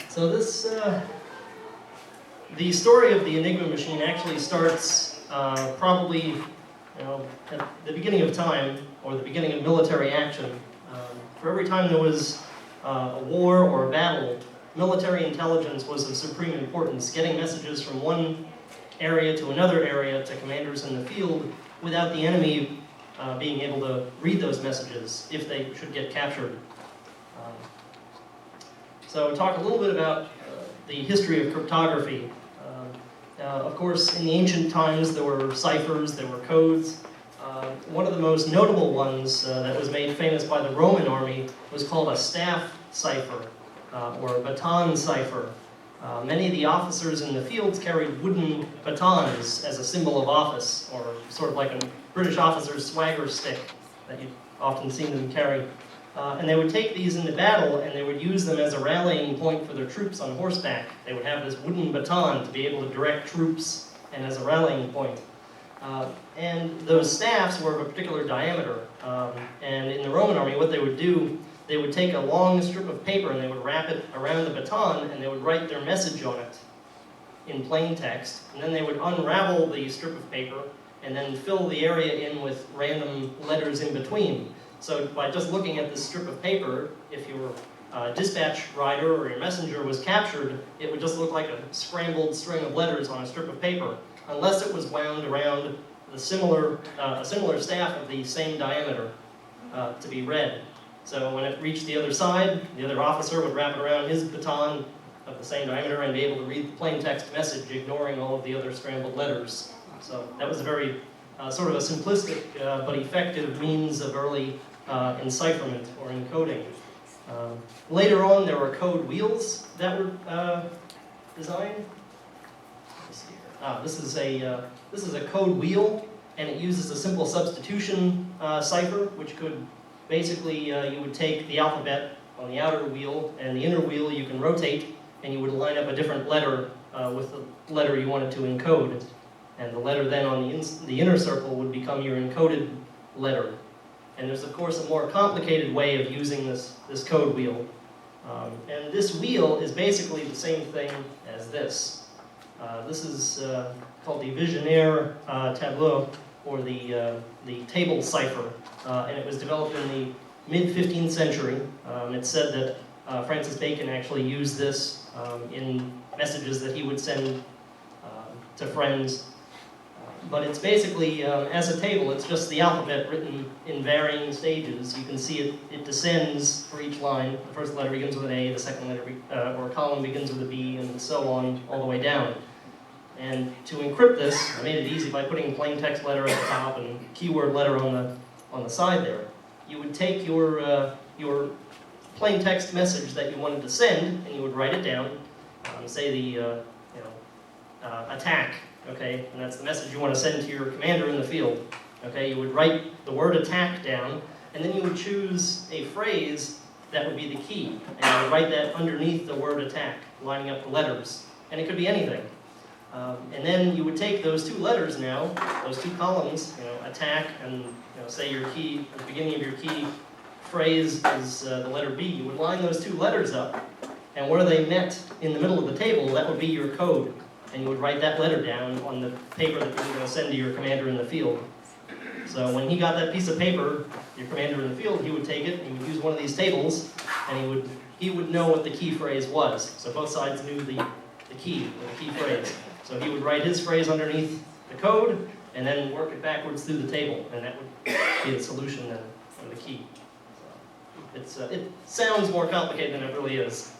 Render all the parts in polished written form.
So this, the story of the Enigma machine actually starts probably, at the beginning of time, or the beginning of military action. For every time there was a war or a battle, military intelligence was of supreme importance, getting messages from one area to another area to commanders in the field without the enemy being able to read those messages if they should get captured. So talk a little bit about the history of cryptography. Of course, in the ancient times there were ciphers, there were codes. One of the most notable ones that was made famous by the Roman army was called a staff cipher, or a baton cipher. Many of the officers in the fields carried wooden batons as a symbol of office, or sort of like a British officer's swagger stick that you've often seen them carry. And they would take these into battle and they would use them as a rallying point for their troops on horseback. They would have this wooden baton to be able to direct troops and as a rallying point. And those staffs were of a particular diameter. And in the Roman army, what they would do, they would take a long strip of paper and they would wrap it around the baton and they would write their message on it in plain text. And then they would unravel the strip of paper and then fill the area in with random letters in between. So by just looking at this strip of paper, if your dispatch rider or your messenger was captured, it would just look like a scrambled string of letters on a strip of paper, unless it was wound around a similar staff of the same diameter to be read. So when it reached the other side, the other officer would wrap it around his baton of the same diameter and be able to read the plain text message, ignoring all of the other scrambled letters. So that was a very sort of a simplistic but effective means of early encipherment or encoding. Later on, there were code wheels that were designed. Let's see here. This is a code wheel, and it uses a simple substitution cipher, which could basically you would take the alphabet on the outer wheel, and the inner wheel you can rotate, and you would line up a different letter with the letter you wanted to encode. And the letter then on the inner circle would become your encoded letter. And there's, of course, a more complicated way of using this code wheel. And this wheel is basically the same thing as this. This is called the Visionaire tableau, or the table cipher. And it was developed in the mid-15th century. It's said that Francis Bacon actually used this in messages that he would send to friends. But it's basically, as a table, it's just the alphabet written in varying stages. You can see it descends for each line. The first letter begins with an A, the second letter or column begins with a B, and so on, all the way down. And to encrypt this, I made it easy by putting plain text letter at the top and keyword letter on the side there. You would take your plain text message that you wanted to send, and you would write it down. Say the attack. Okay, and that's the message you want to send to your commander in the field. Okay, you would write the word attack down, and then you would choose a phrase that would be the key. And you would write that underneath the word attack, lining up the letters. And it could be anything. And then you would take those two letters now, those two columns, attack, and say your key, at the beginning of your key phrase is the letter B. You would line those two letters up, and where they met in the middle of the table, that would be your code. And you would write that letter down on the paper that you were going to send to your commander in the field. So when he got that piece of paper, your commander in the field, he would take it and he would use one of these tables, and he would know what the key phrase was. So both sides knew the key phrase. So he would write his phrase underneath the code, and then work it backwards through the table, and that would be the solution then for the key. So it sounds more complicated than it really is.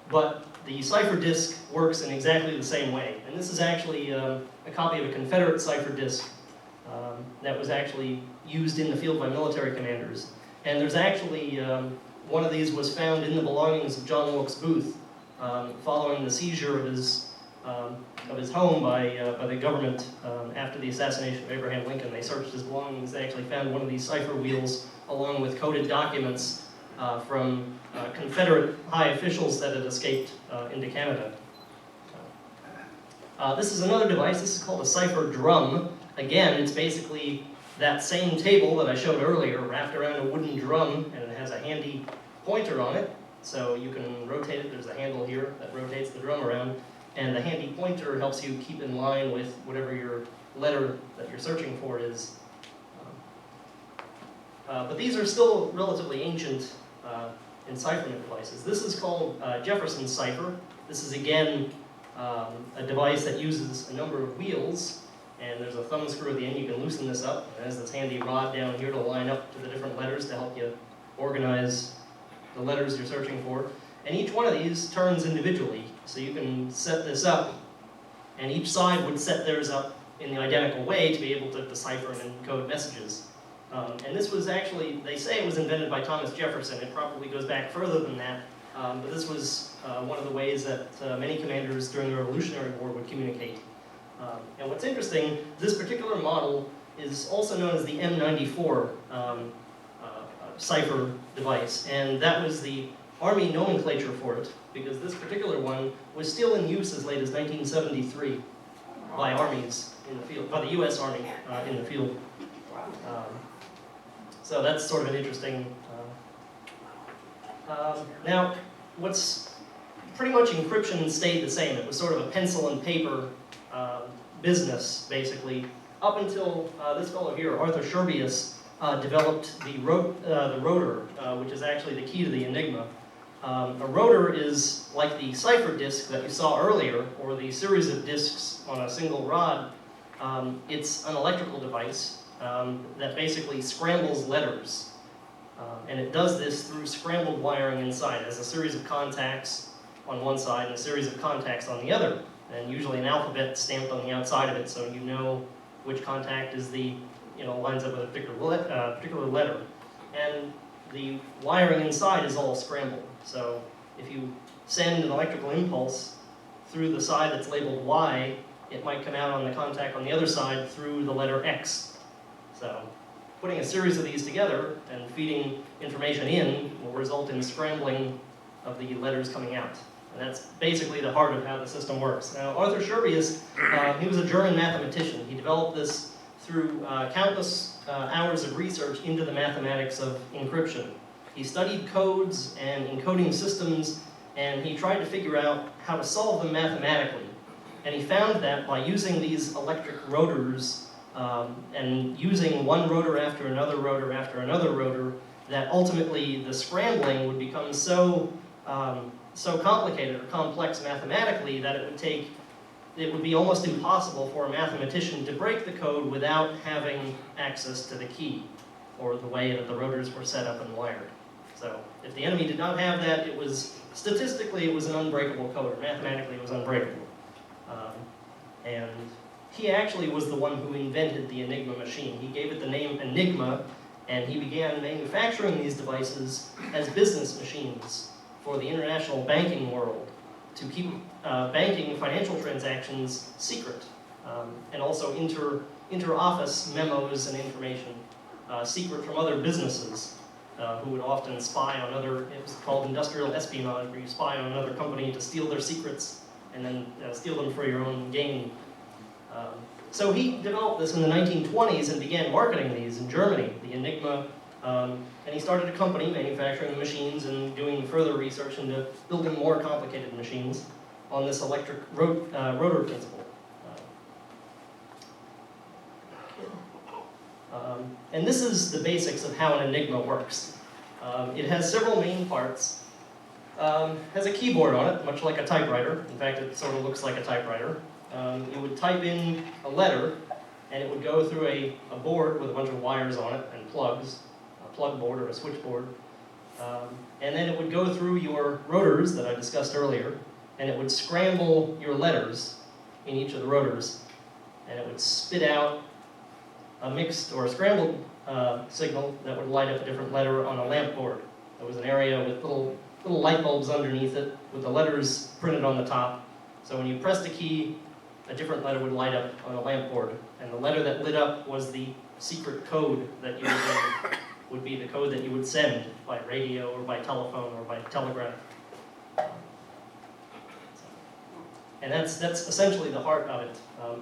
But the cipher disk works in exactly the same way. And this is actually a copy of a Confederate cipher disk that was actually used in the field by military commanders. And there's actually, one of these was found in the belongings of John Wilkes Booth following the seizure of his home by the government after the assassination of Abraham Lincoln. They searched his belongings. They actually found one of these cipher wheels along with coded documents from Confederate high officials that had escaped into Canada. This is another device. This is called a cipher drum. Again, it's basically that same table that I showed earlier wrapped around a wooden drum, and it has a handy pointer on it. So you can rotate it. There's a handle here that rotates the drum around, and the handy pointer helps you keep in line with whatever your letter that you're searching for is. But these are still relatively ancient encipherment devices. This is called Jefferson's cipher. This is, again, a device that uses a number of wheels, and there's a thumb screw at the end. You can loosen this up, and there's this handy rod down here to line up to the different letters to help you organize the letters you're searching for. And each one of these turns individually, so you can set this up, and each side would set theirs up in the identical way to be able to decipher and encode messages. And this was actually, they say it was invented by Thomas Jefferson. It probably goes back further than that. But this was one of the ways that many commanders during the Revolutionary War would communicate. And what's interesting, this particular model is also known as the M94 cipher device. And that was the Army nomenclature for it, because this particular one was still in use as late as 1973 by armies in the field, by the U.S. Army in the field. So that's sort of an interesting. Now, what's pretty much encryption stayed the same. It was sort of a pencil and paper business, basically, up until this fellow here, Arthur Scherbius, developed the rotor, which is actually the key to the Enigma. A rotor is like the cipher disk that you saw earlier, or the series of disks on a single rod. It's an electrical device that basically scrambles letters. And it does this through scrambled wiring inside. It has a series of contacts on one side and a series of contacts on the other. And usually an alphabet stamped on the outside of it, so you know which contact is the, lines up with a particular letter. And the wiring inside is all scrambled. So if you send an electrical impulse through the side that's labeled Y, it might come out on the contact on the other side through the letter X. So putting a series of these together and feeding information in will result in scrambling of the letters coming out. And that's basically the heart of how the system works. Now, Arthur Scherbius, he was a German mathematician. He developed this through countless hours of research into the mathematics of encryption. He studied codes and encoding systems, and he tried to figure out how to solve them mathematically. And he found that by using these electric rotors and using one rotor after another rotor after another rotor, that ultimately the scrambling would become so complicated or complex mathematically that it would be almost impossible for a mathematician to break the code without having access to the key, or the way that the rotors were set up and wired. So if the enemy did not have that, statistically it was an unbreakable code, or mathematically it was unbreakable. And he actually was the one who invented the Enigma machine. He gave it the name Enigma, and he began manufacturing these devices as business machines for the international banking world to keep banking and financial transactions secret, and also inter-office memos and information secret from other businesses who would often spy on other, it was called industrial espionage, where you spy on another company to steal their secrets and then steal them for your own gain. So he developed this in the 1920s and began marketing these in Germany, the Enigma, and he started a company manufacturing the machines and doing further research into building more complicated machines on this electric rotor principle. And this is the basics of how an Enigma works. It has several main parts. Has a keyboard on it, much like a typewriter. In fact, it sort of looks like a typewriter. You would type in a letter, and it would go through a board with a bunch of wires on it and plugs, a plug board or a switchboard. And then it would go through your rotors that I discussed earlier, and it would scramble your letters in each of the rotors, and it would spit out a mixed or a scrambled signal that would light up a different letter on a lamp board. There was an area with little light bulbs underneath it with the letters printed on the top. So when you pressed a key, a different letter would light up on a lamp board. And the letter that lit up was the secret code that you would be the code that you would send by radio or by telephone or by telegraph. And that's essentially the heart of it.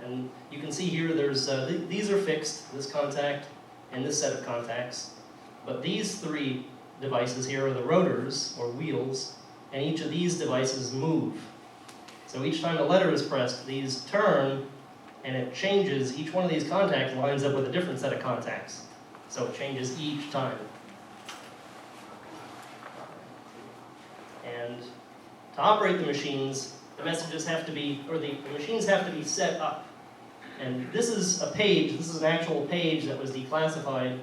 And you can see here there's, these are fixed, this contact and this set of contacts. But these three devices here are the rotors, or wheels, and each of these devices move. So each time a letter is pressed, these turn, and it changes. Each one of these contacts lines up with a different set of contacts. So it changes each time. And to operate the machines, the messages have to be, or the machines have to be set up. And this is a page, this is an actual page that was declassified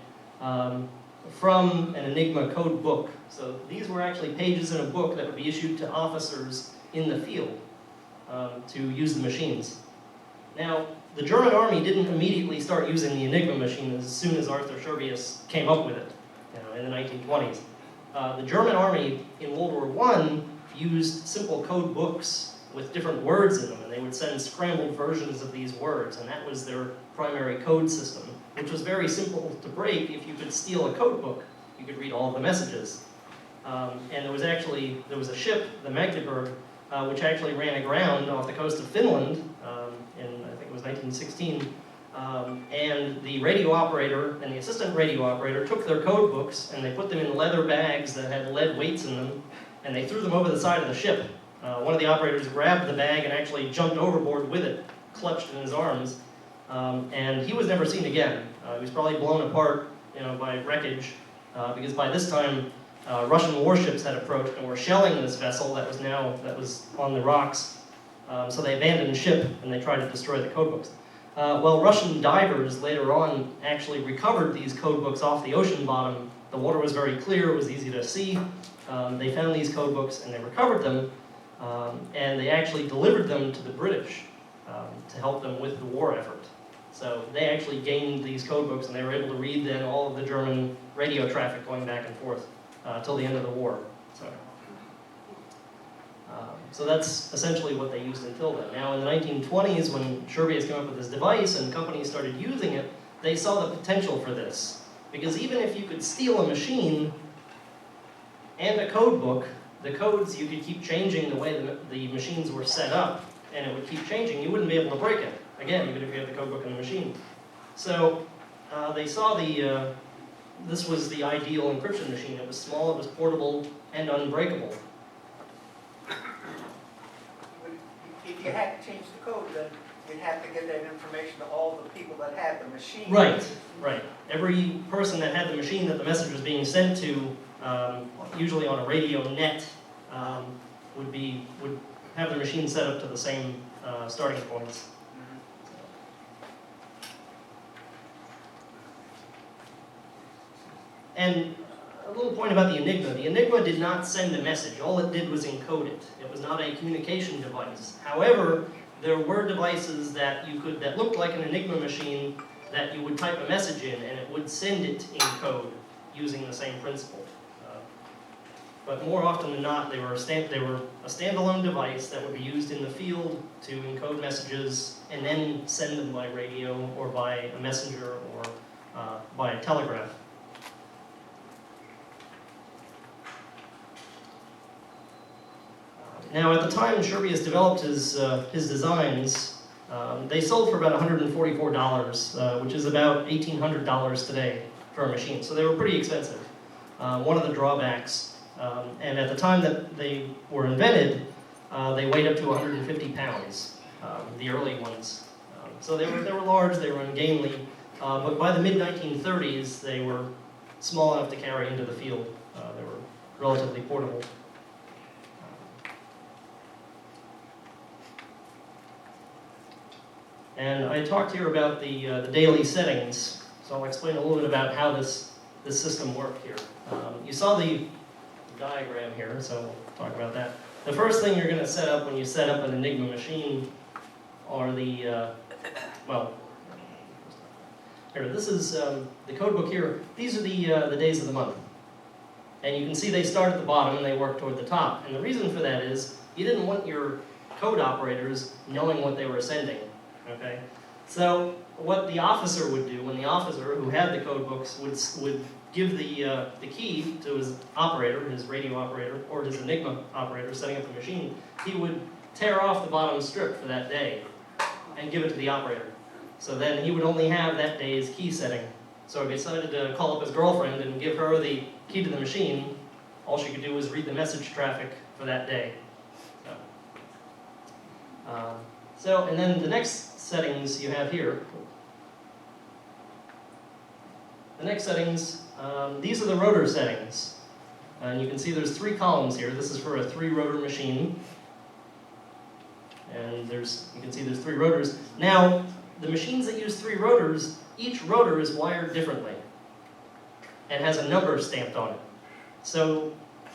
from an Enigma code book. So these were actually pages in a book that would be issued to officers in the field to use the machines. Now, the German army didn't immediately start using the Enigma machine as soon as Arthur Scherbius came up with it, in the 1920s. The German army in World War I used simple code books with different words in them, and they would send scrambled versions of these words, and that was their primary code system, which was very simple to break. If you could steal a code book, you could read all of the messages. And there was a ship, the Magdeburg, which actually ran aground off the coast of Finland in, I think it was 1916, and the radio operator and the assistant radio operator took their code books and they put them in leather bags that had lead weights in them, and they threw them over the side of the ship. One of the operators grabbed the bag and actually jumped overboard with it, clutched in his arms, and he was never seen again. He was probably blown apart, by wreckage, because by this time Russian warships had approached and were shelling this vessel that was on the rocks. So they abandoned ship and they tried to destroy the codebooks. Well, Russian divers later on actually recovered these codebooks off the ocean bottom. The water was very clear, it was easy to see. They found these codebooks and they recovered them, and they actually delivered them to the British to help them with the war effort. So they actually gained these codebooks and they were able to read then all of the German radio traffic going back and forth till the end of the war. So that's essentially what they used until then. Now in the 1920s, when Scherbius came up with this device and companies started using it, they saw the potential for this. Because even if you could steal a machine and a code book, the codes, you could keep changing the way the machines were set up, and it would keep changing. You wouldn't be able to break it, again, even if you had the code book in the machine. So they saw this was the ideal encryption machine. It was small, it was portable, and unbreakable. If you had to change the code, then you'd have to get that information to all the people that had the machine. Right, right. Every person that had the machine that the message was being sent to, usually on a radio net, would have the machine set up to the same starting points. And a little point about the Enigma. The Enigma did not send a message. All it did was encode it. It was not a communication device. However, there were devices that looked like an Enigma machine that you would type a message in and it would send it in code using the same principle. But more often than not, they were a standalone device that would be used in the field to encode messages and then send them by radio or by a messenger or by a telegraph. Now, at the time Scherbius developed his designs, they sold for about $144, which is about $1,800 today for a machine. So they were pretty expensive. One of the drawbacks, and at the time that they were invented, they weighed up to 150 pounds, the early ones. So they were large, they were ungainly, but by the mid-1930s, they were small enough to carry into the field. They were relatively portable. And I talked here about the daily settings, so I'll explain a little bit about how this system worked here. You saw the diagram here, so we'll talk about that. The first thing you're going to set up when you set up an Enigma machine are here, this is the code book here. These are the days of the month. And you can see they start at the bottom and they work toward the top. And the reason for that is you didn't want your code operators knowing what they were sending. Okay, so what the officer would do, when the officer who had the code books would give the key to his operator, his radio operator, or his Enigma operator setting up the machine, he would tear off the bottom strip for that day and give it to the operator. So then he would only have that day's key setting So he decided to call up his girlfriend and give her the key to the machine. All she could do was read the message traffic for that day. And then the next settings you have here. The next settings, these are the rotor settings. And you can see there's 3 columns here. This is for a 3-rotor machine. And you can see there's 3 rotors. Now, the machines that use 3 rotors, each rotor is wired differently and has a number stamped on it. So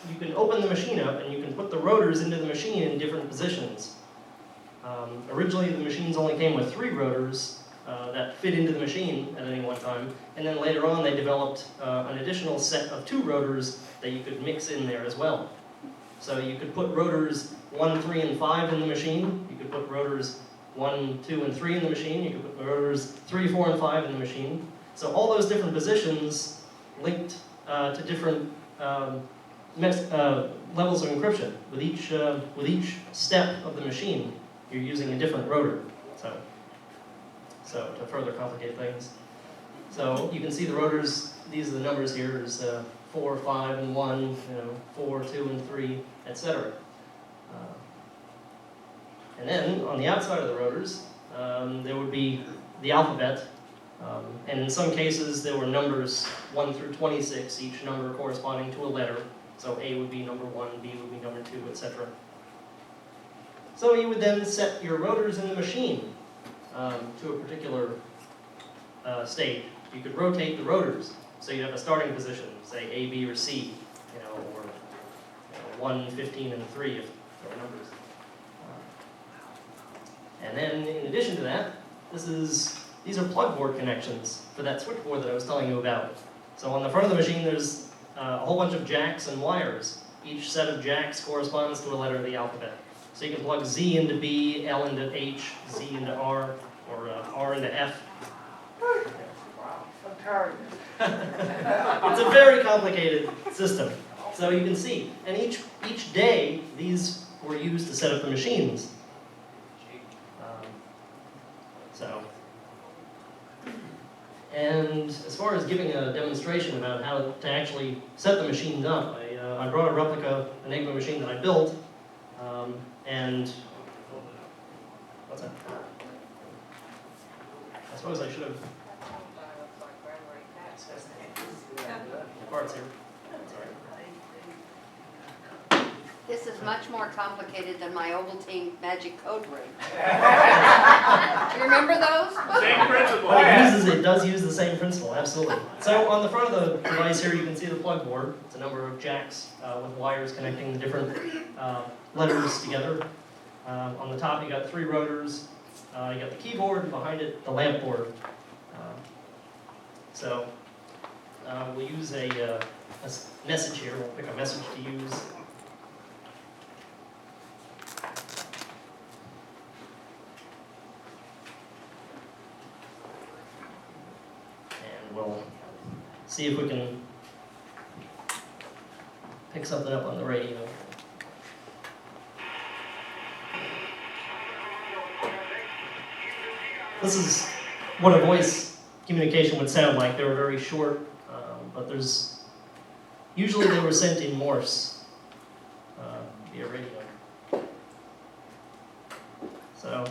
you can open the machine up and you can put the rotors into the machine in different positions. Originally, the machines only came with 3 rotors that fit into the machine at any one time, and then later on they developed an additional set of 2 rotors that you could mix in there as well. So you could put rotors 1, 3, and 5 in the machine. You could put rotors 1, 2, and 3 in the machine. You could put rotors 3, 4, and 5 in the machine. So all those different positions linked to different levels of encryption. With each step of the machine, you're using a different rotor. So to further complicate things. So you can see the rotors, these are the numbers here, there's 4, 5, and 1, 4, 2, and 3, etc. And then on the outside of the rotors, there would be the alphabet. And in some cases, there were numbers 1 through 26, each number corresponding to a letter. So A would be number 1, B would be number 2, etc. So you would then set your rotors in the machine to a particular state. You could rotate the rotors. So you'd have a starting position, say A, B, or C, or 1, 15, and 3 if there were numbers. And then in addition to that, these are plug board connections for that switchboard that I was telling you about. So on the front of the machine, there's a whole bunch of jacks and wires. Each set of jacks corresponds to a letter of the alphabet. So you can plug Z into B, L into H, Z into R, or R into F. Wow, I'm tired. It's a very complicated system. So you can see, and each day, these were used to set up the machines. And as far as giving a demonstration about how to actually set the machines up, I brought a replica Enigma machine that I built, and what's that? I suppose I should have parts here. Sorry. This is much more complicated than my Ovaltine magic code ring. Do you remember those? Same principle. Well, it does use the same principle, absolutely. So on the front of the device here, you can see the plug board. It's a number of jacks with wires connecting the different letters together. On the top, you got 3 rotors. You got the keyboard, and behind it, the lamp board. We'll use a message here. We'll pick a message to use. And we'll see if we can pick something up on the radio. This is what a voice communication would sound like. They were very short, but usually they were sent in Morse via radio. So,